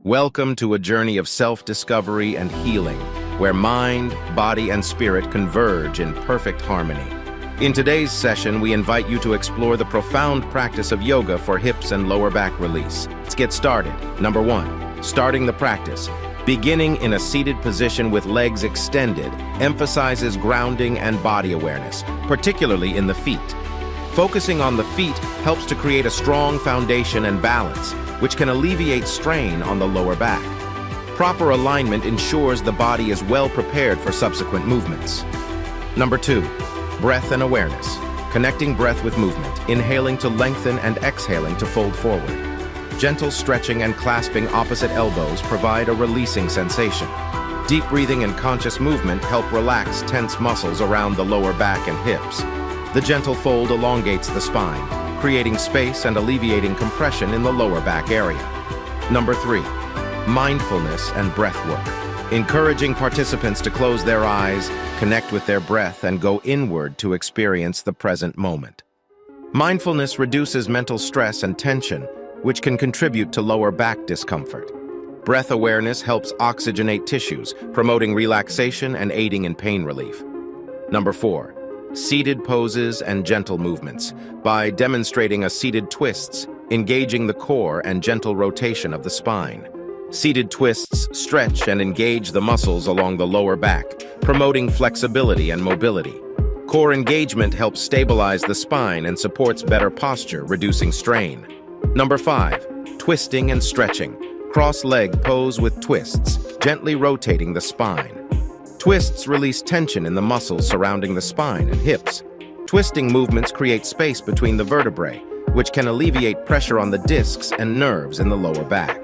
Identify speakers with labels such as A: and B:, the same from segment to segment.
A: Welcome to a journey of self-discovery and healing, where mind, body, and spirit converge in perfect harmony. In today's session, we invite you to explore the profound practice of yoga for hips and lower back release. Let's get started. Number 1, starting the practice. Beginning in a seated position with legs extended emphasizes grounding and body awareness, particularly in the feet. Focusing on the feet helps to create a strong foundation and balance, which can alleviate strain on the lower back. Proper alignment ensures the body is well prepared for subsequent movements. Number 2, breath and awareness. Connecting breath with movement, inhaling to lengthen and exhaling to fold forward. Gentle stretching and clasping opposite elbows provide a releasing sensation. Deep breathing and conscious movement help relax tense muscles around the lower back and hips. The gentle fold elongates the spine, creating space and alleviating compression in the lower back area. Number 3, mindfulness and breath work. Encouraging participants to close their eyes, connect with their breath, and go inward to experience the present moment. Mindfulness reduces mental stress and tension, which can contribute to lower back discomfort. Breath awareness helps oxygenate tissues, promoting relaxation and aiding in pain relief. Number 4, seated poses and gentle movements. By demonstrating a seated twists, engaging the core and gentle rotation of the spine. Seated twists stretch and engage the muscles along the lower back, promoting flexibility and mobility. Core engagement helps stabilize the spine and supports better posture, reducing strain. Number 5, twisting and stretching. Cross-leg pose with twists, gently rotating the spine. Twists release tension in the muscles surrounding the spine and hips. Twisting movements create space between the vertebrae, which can alleviate pressure on the discs and nerves in the lower back.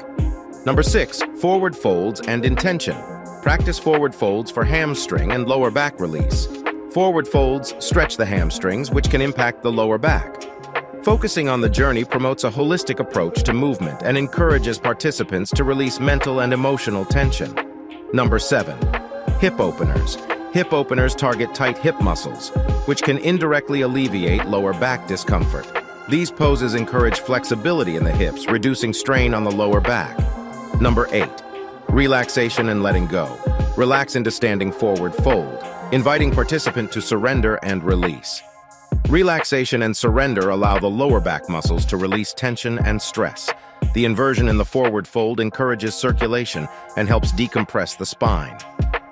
A: Number 6, forward folds and intention. Practice forward folds for hamstring and lower back release. Forward folds stretch the hamstrings, which can impact the lower back. Focusing on the journey promotes a holistic approach to movement and encourages participants to release mental and emotional tension. Number 7, hip openers. Hip openers target tight hip muscles, which can indirectly alleviate lower back discomfort. These poses encourage flexibility in the hips, reducing strain on the lower back. Number 8, relaxation and letting go. Relax into standing forward fold, inviting participant to surrender and release. Relaxation and surrender allow the lower back muscles to release tension and stress. The inversion in the forward fold encourages circulation and helps decompress the spine.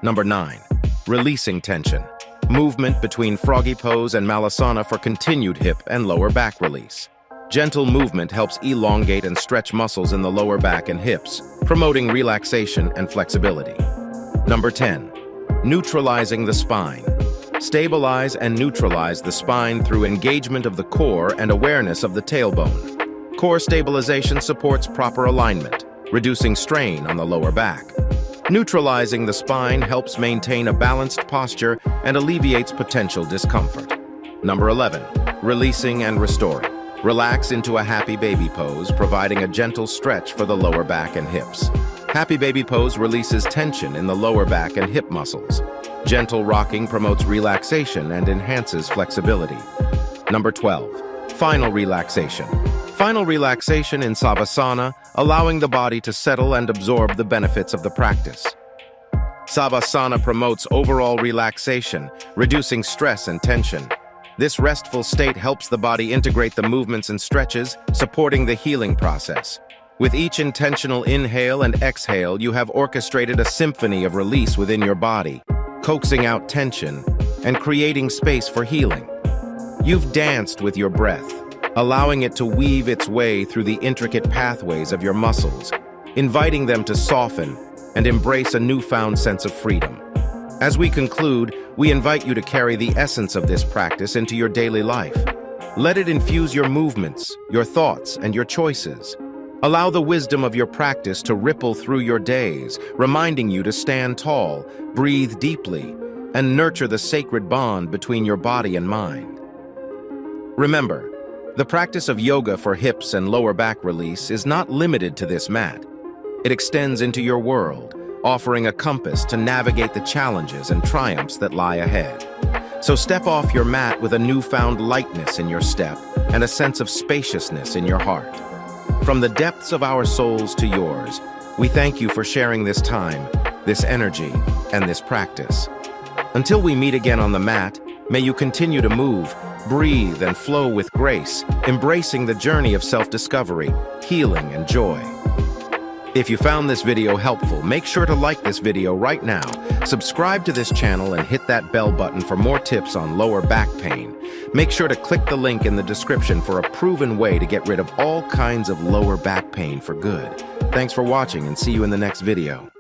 A: Number 9, releasing tension. Movement between froggy pose and malasana for continued hip and lower back release. Gentle movement helps elongate and stretch muscles in the lower back and hips, promoting relaxation and flexibility. Number 10, neutralizing the spine. Stabilize and neutralize the spine through engagement of the core and awareness of the tailbone. Core stabilization supports proper alignment, reducing strain on the lower back. Neutralizing the spine helps maintain a balanced posture and alleviates potential discomfort. Number 11, releasing and restoring. Relax into a happy baby pose, providing a gentle stretch for the lower back and hips. Happy baby pose releases tension in the lower back and hip muscles. Gentle rocking promotes relaxation and enhances flexibility. Number 12, final relaxation. Final relaxation in Savasana, allowing the body to settle and absorb the benefits of the practice. Savasana promotes overall relaxation, reducing stress and tension. This restful state helps the body integrate the movements and stretches, supporting the healing process. With each intentional inhale and exhale, you have orchestrated a symphony of release within your body, coaxing out tension and creating space for healing. You've danced with your breath, allowing it to weave its way through the intricate pathways of your muscles, inviting them to soften and embrace a newfound sense of freedom. As we conclude, we invite you to carry the essence of this practice into your daily life. Let it infuse your movements, your thoughts, and your choices. Allow the wisdom of your practice to ripple through your days, reminding you to stand tall, breathe deeply, and nurture the sacred bond between your body and mind. Remember, the practice of yoga for hips and lower back release is not limited to this mat. It extends into your world, offering a compass to navigate the challenges and triumphs that lie ahead. So step off your mat with a newfound lightness in your step and a sense of spaciousness in your heart. From the depths of our souls to yours, We thank you for sharing this time, this energy, and this practice. Until we meet again on the mat, may you continue to move, breathe, and flow with grace, embracing the journey of self-discovery, healing, and joy. If you found this video helpful, make sure to like this video right now, subscribe to this channel, and hit that bell button for more tips on lower back pain. Make sure to click the link in the description for a proven way to get rid of all kinds of lower back pain for good. Thanks for watching, and see you in the next video.